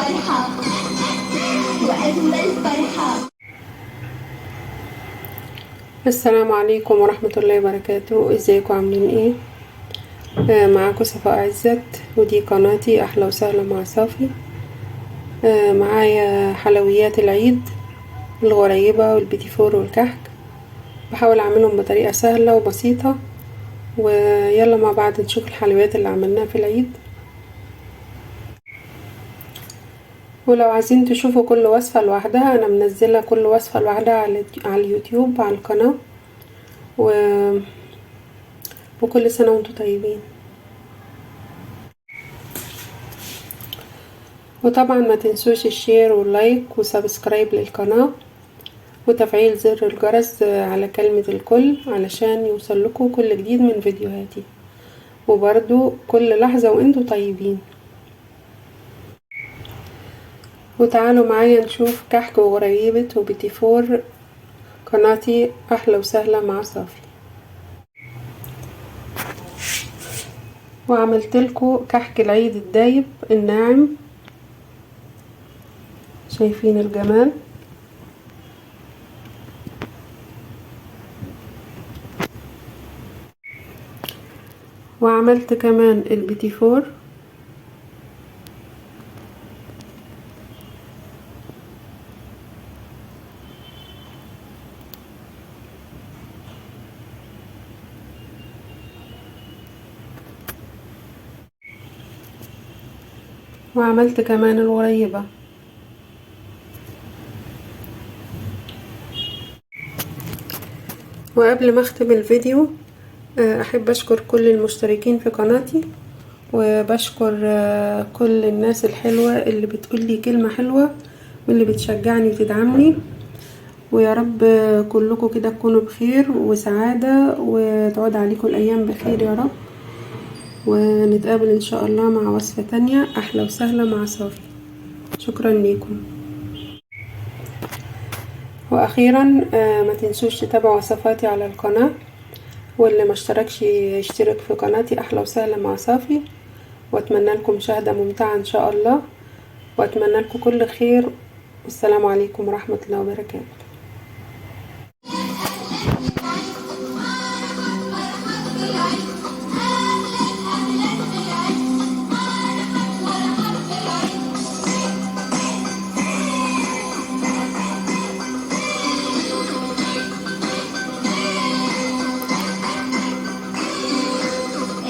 فرحة وأجمل فرحة. السلام عليكم ورحمة الله وبركاته. ازيكم عاملين ايه؟ معاكم صفاء عزت، ودي قناتي احلى وسهلا مع صافي. معايا حلويات العيد، الغريبة والبيتي فور والكحك. بحاول اعملهم بطريقة سهلة وبسيطة، ويلا مع بعض نشوف الحلويات اللي عملناها في العيد. ولو عايزين تشوفوا كل وصفة لوحدها، انا منزلة كل وصفة لوحدها على اليوتيوب على القناة. وكل سنة وانتم طيبين. وطبعا ما تنسوش الشير واللايك وسبسكرايب للقناة، وتفعيل زر الجرس على كلمة الكل علشان يوصل لكم كل جديد من فيديوهاتي، وبرضو كل لحظة وانتوا طيبين. وتعالوا معايا نشوف كحك وغريبة وبيتي فور قناتي احلى وسهلة مع صافي. وعملت لكم كحك العيد الدايب الناعم، شايفين الجمال. وعملت كمان البيتي فور، وعملت كمان الغريبة. وقبل ما اختم الفيديو، احب اشكر كل المشتركين في قناتي، وبشكر كل الناس الحلوة اللي بتقولي كلمة حلوة واللي بتشجعني وتدعمني. ويا رب كلكم كده تكونوا بخير وسعادة، وتعود عليكم الايام بخير يا رب. ونتقابل ان شاء الله مع وصفة تانية احلى وسهلة مع صافي. شكرا ليكم. واخيرا ما تنسوش تتابعوا وصفاتي على القناة، واللي ما اشتركش يشترك في قناتي احلى وسهلة مع صافي. واتمنى لكم مشاهدة ممتعة ان شاء الله، واتمنى لكم كل خير. والسلام عليكم ورحمة الله وبركاته.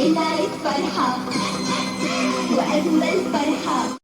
العيد فرحة وأجمل فرحة.